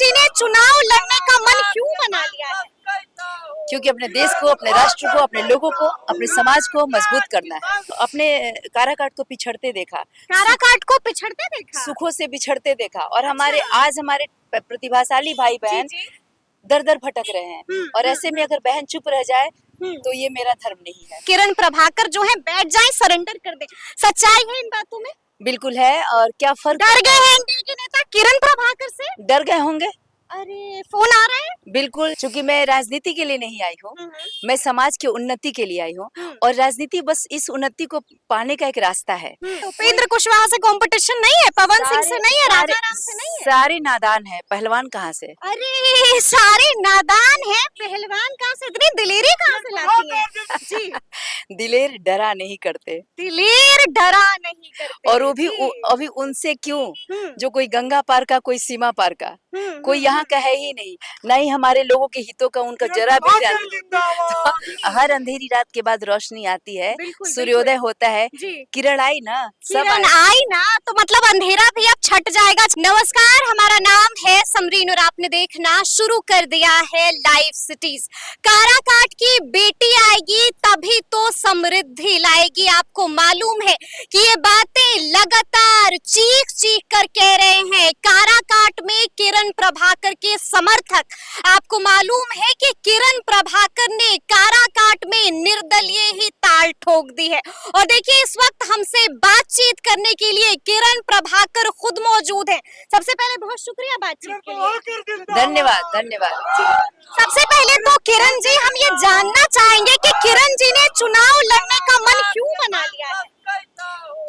जी ने चुनाव लड़ने का मन क्यों बना लिया है? क्योंकि अपने देश को, अपने राष्ट्र को, अपने लोगों को, अपने समाज को मजबूत करना है। अपने काराकाट को पिछड़ते देखा, काराकाट को पिछड़ते देखा। सुखों से बिछड़ते देखा, और आज हमारे प्रतिभाशाली भाई बहन जी, जी। दर दर भटक रहे हैं। और ऐसे में अगर बहन चुप रह जाए तो ये मेरा धर्म नहीं है। किरण प्रभाकर जो है बैठ जाए, सरेंडर कर दे। सच्चाई है इन बातों में? बिल्कुल है। और क्या फर्क, डर गए हैं एनडीए के नेता किरण प्रभाकर से? डर गए होंगे। अरे फोन आ रहा है। बिल्कुल, क्योंकि मैं राजनीति के लिए नहीं आई हूँ, मैं समाज की उन्नति के लिए आई हूँ। और राजनीति बस इस उन्नति को पाने का एक रास्ता है। उपेंद्र कुशवाहा से कंपटीशन नहीं है, पवन सिंह से नहीं है, राजा राम से नहीं है। सारे नादान है, पहलवान कहाँ से? अरे सारे नादान है, पहलवान कहाँ से? इतनी दिलेरी कहाँ से लाती है? जी, दिलेर डरा नहीं करते, दिलेर डरा नहीं करते। और वो भी अभी उनसे क्यों जो कोई गंगा पार का, कोई सीमा पार का, कोई यहाँ का है ही नहीं, ना ही हमारे लोगों के हितों का उनका जरा भी ध्यान नहीं। तो हर अंधेरी रात के बाद रोशनी आती है, सूर्योदय होता है। किरण आई ना, किरण आई ना, तो मतलब अंधेरा भी अब छट जाएगा। नमस्कार, हमारा नाम है समरीन और आपने देखना शुरू कर दिया है लाइव सिटीज। काराकाट की बेटी आएगी तभी तो समृद्धि लाएगी। आपको मालूम है कि ये बातें लगातार चीख चीख कर कह रहे हैं काराकाट में किरण प्रभाकर के समर्थक। आपको मालूम है कि किरण प्रभाकर ने काराकाट में निर्दलीय ही ताल ठोक दी है। और देखिए इस वक्त हमसे बातचीत करने के लिए किरण प्रभाकर खुद मौजूद है। सबसे पहले बहुत शुक्रिया बातचीत के लिए। धन्यवाद, धन्यवाद। सबसे पहले तो किरण जी हम ये जानना चाहेंगे कि किरण जी ने चुनाव लड़ने का मन क्यों बना लिया है?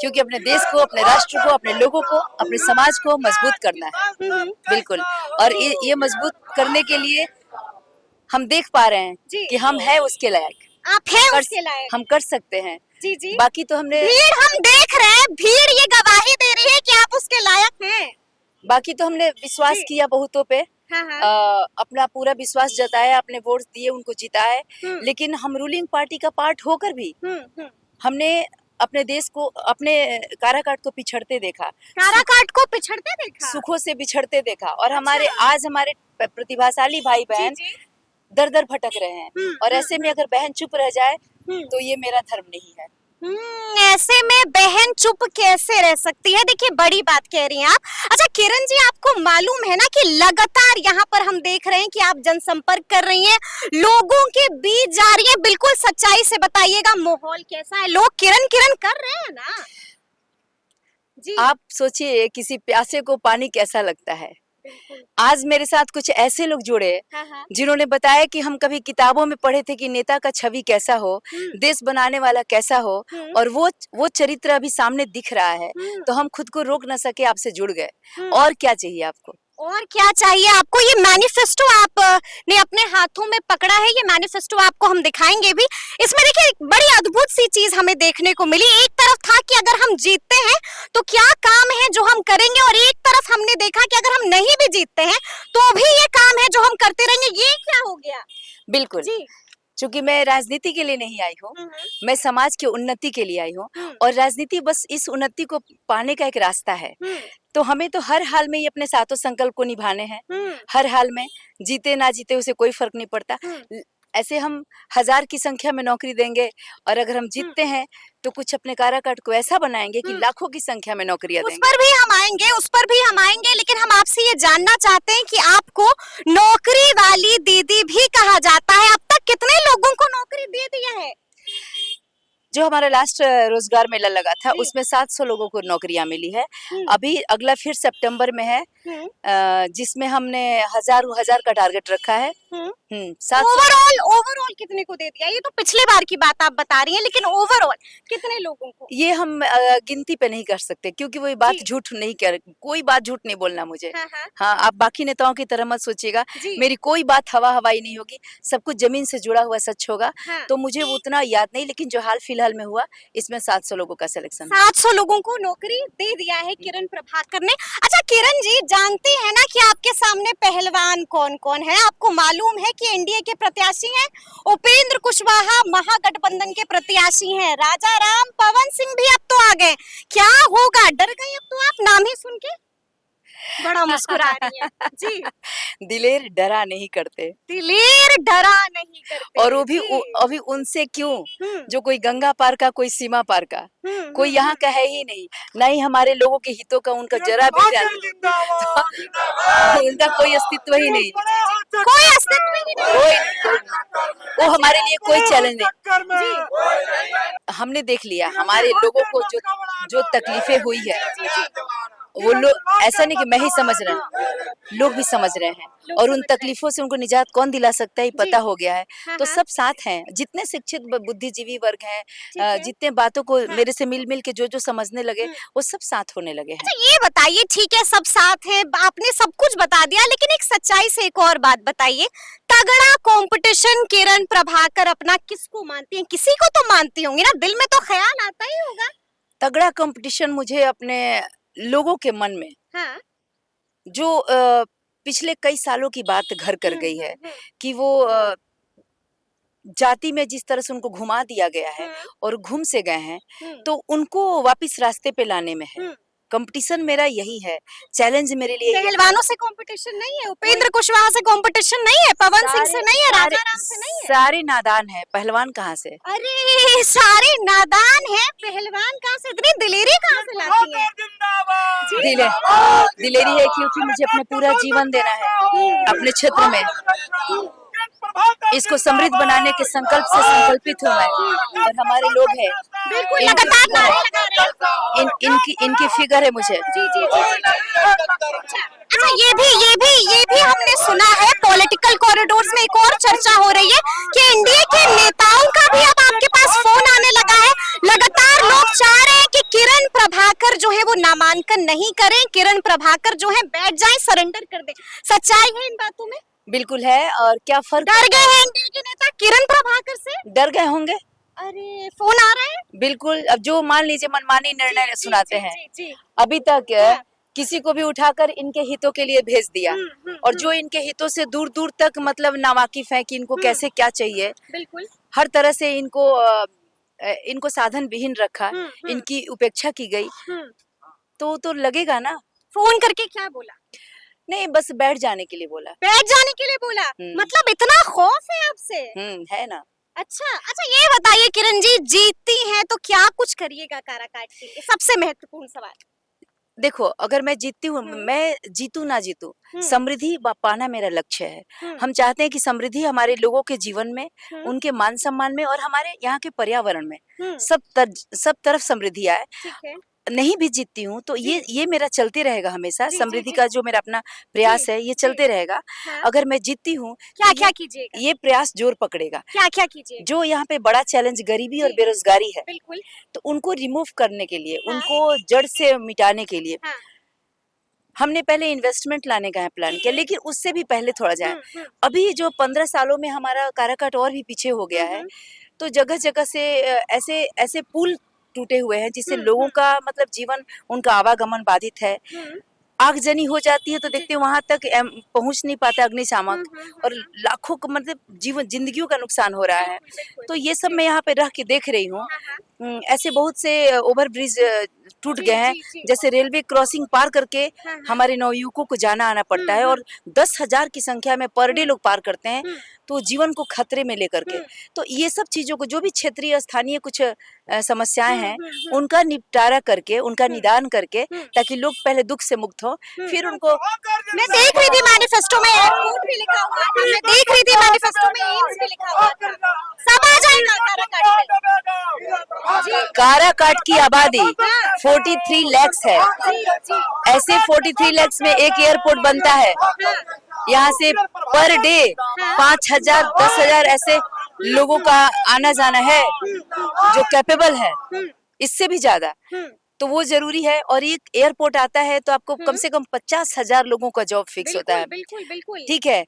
क्योंकि अपने देश को, अपने राष्ट्र को, अपने लोगों को, अपने समाज को मजबूत करना है। बिल्कुल। और ये मजबूत करने के लिए हम देख पा रहे हैं कि हम हैं उसके लायक। आप हैं उसके लायक, हम कर सकते हैं। जी जी। बाकी तो हमने, भीड़ हम देख रहे हैं, भीड़ ये गवाही दे रही है कि आप उसके लायक हैं। बाकी तो हमने विश्वास किया बहुतों पे। अपना पूरा विश्वास जताया, अपने वोट दिए, उनको जिताए। लेकिन हम रूलिंग पार्टी का पार्ट होकर भी हमने अपने देश को, अपने काराकाट को पिछड़ते देखा, काराकाट को पिछड़ते देखा, सुखों से बिछड़ते देखा। और आज हमारे प्रतिभाशाली भाई बहन दर दर भटक रहे हैं। और ऐसे में अगर बहन चुप रह जाए तो ये मेरा धर्म नहीं है। ऐसे में बहन चुप कैसे रह सकती है? देखिए बड़ी बात कह रही हैं आप। अच्छा किरण जी, आपको मालूम है ना कि लगातार यहाँ पर हम देख रहे हैं कि आप जनसंपर्क कर रही हैं, लोगों के बीच जा रही हैं। बिल्कुल सच्चाई से बताइएगा, माहौल कैसा है? लोग किरण किरण कर रहे हैं ना जी? आप सोचिए किसी प्यासे को पानी कैसा लगता है। आज मेरे साथ कुछ ऐसे लोग जुड़े जिन्होंने बताया कि हम कभी किताबों में पढ़े थे कि नेता का छवि कैसा हो, देश बनाने वाला कैसा हो, और वो चरित्र अभी सामने दिख रहा है। तो हम खुद को रोक न सके, आपसे जुड़ गए। और क्या चाहिए आपको? और क्या चाहिए आपको? ये मैनिफेस्टो आपने अपने हाथों में पकड़ा है, ये मैनिफेस्टो आपको हम दिखाएंगे भी। इसमें देखिए एक बड़ी अद्भुत सी चीज हमें देखने को मिली। एक तरफ था कि अगर हम जीतते हैं तो क्या काम है जो हम करेंगे, और एक तरफ हमने देखा कि अगर हम नहीं भी जीतते हैं तो भी ये काम है जो हम करते रहेंगे। ये क्या हो गया? बिल्कुल जी। चूंकि मैं राजनीति के लिए नहीं आई हूँ, मैं समाज की उन्नति के लिए आई हूँ। और राजनीति बस इस उन्नति को पाने का एक रास्ता है। तो हमें तो हर हाल में ये अपने सातों संकल्प को निभाने हैं। हर हाल में, जीते ना जीते उसे कोई फर्क नहीं पड़ता। ऐसे हम 1000 की संख्या में नौकरी देंगे, और अगर हम जीतते हैं तो कुछ अपने काराकाट को ऐसा बनाएंगे कि लाखों की संख्या में नौकरियां देंगे। उस पर भी हम आएंगे, उस पर भी हम आएंगे। लेकिन हम आपसे ये जानना चाहते हैं कि आपको नौकरी वाली दीदी भी कहा जाता है। अब तक कितने लोगों को नौकरी दे दिया है? जो हमारा लास्ट रोजगार मेला लगा था उसमें 700 लोगों को नौकरियां मिली है। अभी अगला फिर सितंबर में है, जिसमें हमने हजार का टारगेट रखा है। ओवरऑल कितने को दे दिया? ये तो पिछले बार की बात आप बता रही हैं, लेकिन ओवरऑल कितने लोगों को? ये हम गिनती पे नहीं कर सकते, क्योंकि वो बात झूठ नहीं कर, कोई बात झूठ नहीं बोलना मुझे। हाँ, आप बाकी नेताओं की तरह मत सोचिएगा। मेरी कोई बात हवा हवाई नहीं होगी, सब कुछ जमीन से जुड़ा हुआ सच होगा। तो मुझे उतना याद नहीं, लेकिन जो हाल फिलहाल में हुआ इसमें 700 लोगों का सिलेक्शन। 700 लोगों को नौकरी दे दिया है किरण प्रभाकर ने। अच्छा किरण जी, जानती है ना कि आपके सामने पहलवान कौन कौन है? आपको मालूम है कि एनडीए के प्रत्याशी हैं उपेंद्र कुशवाहा, महागठबंधन के प्रत्याशी हैं राजा राम, पवन सिंह भी अब तो आ गए। क्या होगा? डर गए अब तो आप नाम ही सुन के? बड़ा मुस्कुरा रही है जी। दिलेर डरा नहीं करते। दिलेर डरा नहीं करते। और वो भी जी। अभी उनसे क्यों, हम्म, जो कोई गंगा पार का, कोई सीमा पार का, कोई यहाँ का है ही नहीं, ना ही हमारे लोगों के हितों का उनका जरा भी उनका कोई अस्तित्व ही नहीं, कोई अस्तित्व ही नहीं। कोई नहीं। वो हमारे लिए कोई चैलेंज नहीं। जी। हमने देख लिया हमारे लोगों को जो जो तकलीफें हुई है, वो लोग, ऐसा नहीं कि मैं ही समझ रहा हूँ, लोग भी समझ रहे हैं, लोग और उन समझ रहे हैं। तकलीफों से उनको निजात कौन दिला सकता है, ये पता जी। हो गया है। हाँ, तो हाँ। सब साथ हैं, जितने शिक्षित बुद्धिजीवी वर्ग हैं, ठीक है। जितने बातों को हाँ। मेरे से मिल मिल के जो जो समझने लगे, हम्म। वो सब साथ होने लगे हैं। अच्छा ये बताइए, ठीक है सब साथ है, आपने सब कुछ बता दिया, लेकिन एक सच्चाई से एक और बात बताइए। तगड़ा कंपटीशन किरण प्रभाकर अपना किसको मानती हैं? किसी को तो मानती होंगी ना, दिल में तो ख्याल आता ही होगा। तगड़ा कंपटीशन मुझे अपने लोगों के मन में, हाँ। जो पिछले कई सालों की बात घर कर गई है, कि वो जाति में जिस तरह से उनको घुमा दिया गया है और घूम से गए हैं, तो उनको वापस रास्ते पे लाने में है। कंपटीशन मेरा यही है, चैलेंज मेरे लिए यही है। पहलवानों से कंपटीशन नहीं है, उपेंद्र कुशवाहा से कंपटीशन नहीं है, पवन सिंह से नहीं है, राजा राम से नहीं है। सारे नादान है, पहलवान कहाँ से? अरे सारे नादान है, पहलवान कहाँ से, इतनी दिलेरी कहाँ से लाती है? दिलेरी है क्योंकि मुझे अपना पूरा जीवन देना है अपने क्षेत्र में, इसको समृद्ध बनाने के संकल्प से संकल्पित हूँ मैं, और हमारे लोग हैं, बिल्कुल लगातार नारे लगा रहे हैं। इनकी फिगर है मुझे। जी जी जी। अच्छा ये भी हमने सुना है, पॉलिटिकल कॉरिडोर्स में एक और चर्चा हो रही है कि एनडीए के नेताओं का भी अब आपके पास फोन आने लगा है। लगातार लोग चाह रहे हैं कि किरण प्रभाकर जो है वो नामांकन नहीं करें, किरण प्रभाकर जो है बैठ जाएं, सरेंडर कर दें। सच्चाई है इन बातों में? बिल्कुल है। और क्या फर्क, डर गए हैं एनडीए के नेता किरण प्रभाकर से? डर गए होंगे। अरे फोन आ रहा है। बिल्कुल, अब जो मान लीजिए मनमानी निर्णय सुनाते हैं, जी। अभी तक किसी को भी उठाकर इनके हितों के लिए भेज दिया, और जो इनके हितों से दूर दूर तक मतलब नावाकिफ है कि इनको कैसे क्या चाहिए, बिल्कुल हर तरह से इनको साधन विहीन रखा, इनकी उपेक्षा की गई, तो लगेगा ना। फोन करके क्या बोला? नहीं, बस बैठ जाने के लिए बोला। बैठ जाने के लिए बोला? मतलब इतना खौफ है आपसे? है ना। अच्छा ये बताइए किरण जी, जीतती हैं तो क्या कुछ करिएगा काराकाट के लिए? सबसे महत्वपूर्ण सवाल। देखो, अगर मैं जीतती हूँ, मैं जीतू ना जीतू, समृद्धि पाना मेरा लक्ष्य है। हम चाहते हैं कि समृद्धि हमारे लोगों के जीवन में, उनके मान सम्मान में, और हमारे यहाँ के पर्यावरण में सब तरफ समृद्धि आए। ठीक है। नहीं भी जीतती हूँ तो ये मेरा चलते रहेगा हमेशा। समृद्धि का जो मेरा अपना प्रयास है, ये चलते रहेगा। अगर मैं जीतती हूँ, क्या कीजिएगा? ये प्रयास जोर पकड़ेगा। क्या कीजिएगा? जो यहाँ पे बड़ा चैलेंज गरीबी और बेरोजगारी है, बिल्कुल, तो उनको रिमूव करने के लिए, उनको जड़ से मिटाने के लिए हमने पहले इन्वेस्टमेंट लाने का प्लान किया, लेकिन उससे भी पहले थोड़ा जाए। अभी जो 15 सालों में हमारा काराकाट और भी पीछे हो गया है, तो जगह जगह से ऐसे पुल टूटे हुए हैं जिससे लोगों का मतलब जीवन, उनका आवागमन बाधित है। आगजनी हो जाती है तो देखते हैं वहां तक पहुंच नहीं पाता अग्निशामक, और लाखों को मतलब जिंदगियों का नुकसान हो रहा है। तो ये सब मैं यहाँ पे रह के देख रही हूँ। ऐसे बहुत से ओवर ब्रिज टूट गए हैं, जैसे रेलवे क्रॉसिंग पार करके हमारे नवयुवकों को जाना आना पड़ता है, और 10,000 की संख्या में पर डे लोग पार करते हैं, तो जीवन को खतरे में लेकर के। तो ये सब चीजों को, जो भी क्षेत्रीय स्थानीय कुछ समस्याएं हैं, उनका निपटारा करके, उनका निदान करके, ताकि लोग पहले दुख से मुक्त हो, फिर उनको। मैं देख रही थी मैनिफेस्टो में एयरपोर्ट भी लिखा हुआ था, मैं देख रही थी मैनिफेस्टो में एम्स भी लिखा हुआ था, सब आ जाएगा काराकाट में। काराकाट की आबादी 43 लाख है। ऐसे 43 लाख में एक एयरपोर्ट बनता है। यहाँ से पर डे 5,000 10,000 ऐसे लोगों का आना जाना है जो कैपेबल है, इससे भी ज्यादा। तो वो जरूरी है, और एक एयरपोर्ट आता है तो आपको कम से कम 50,000 लोगों का जॉब फिक्स होता है। बिल्कुल। ठीक है,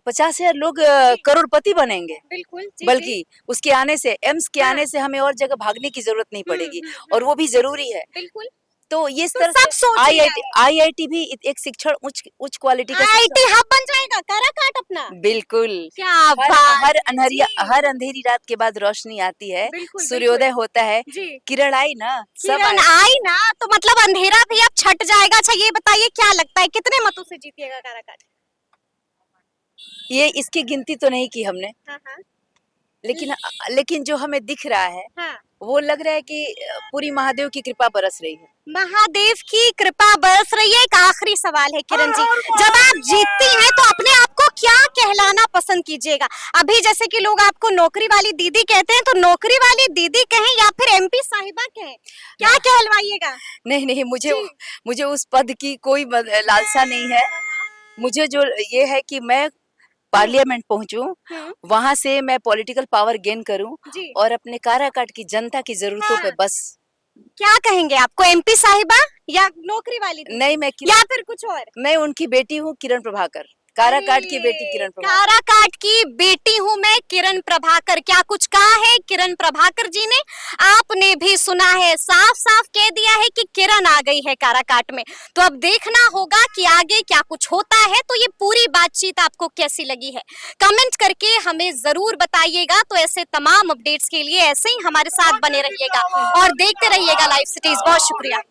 50,000 लोग करोड़पति बनेंगे। बल्कि उसके आने से, एम्स के आने से हमें और जगह भागने की जरूरत नहीं पड़ेगी, और वो भी जरूरी है। तो ये तरह से IIT भी एक शिक्षण उच्च क्वालिटी का IIT हब बन जाएगा काराकाट अपना। बिल्कुल। क्या बात। हर अंधेरी रात के बाद रोशनी आती है, सूर्योदय होता है। किरण आई ना, किरण आई ना, तो मतलब अंधेरा भी अब छट जाएगा। अच्छा ये बताइए, क्या लगता है कितने मतों से जीतिएगा काराकाट? ये इसकी गिनती तो नहीं की हमने, हाँ, हाँ, लेकिन जो हमें दिख रहा है हाँ। वो लग रहा है कि पूरी महादेव की कृपा बरस रही है। महादेव की कृपा बरस रही है। एक आखिरी सवाल है किरण जी, जब आप जीतती हैं तो अपने आप को क्या कहलाना पसंद कीजिएगा? अभी जैसे कि लोग आपको नौकरी वाली दीदी कहते हैं, तो नौकरी वाली दीदी कहें या फिर एमपी साहिबा कहें, क्या कहलवाइएगा? नहीं, मुझे उस पद की कोई लालसा नहीं है। मुझे जो ये है कि मैं पार्लियामेंट पहुंचूं, वहां से मैं पॉलिटिकल पावर गेन करूं जी। और अपने काराकाट की जनता की जरूरतों पे बस। क्या कहेंगे आपको, एमपी साहिबा या नौकरी वाली दीदी? नहीं, या फिर कुछ और? मैं उनकी बेटी हूँ, किरण प्रभाकर, काराकाट की बेटी किरण प्रभाकर। काराकाट की बेटी हूँ मैं, किरण प्रभाकर। क्या कुछ कहा है किरण प्रभाकर जी ने, आपने भी सुना है, साफ साफ कह दिया है कि किरण आ गई है काराकाट में। तो अब देखना होगा कि आगे क्या कुछ होता है। तो ये पूरी बातचीत आपको कैसी लगी है, कमेंट करके हमें जरूर बताइएगा। तो ऐसे तमाम अपडेट्स के लिए ऐसे ही हमारे साथ बने रहिएगा और देखते रहिएगा लाइव सिटीज। बहुत शुक्रिया।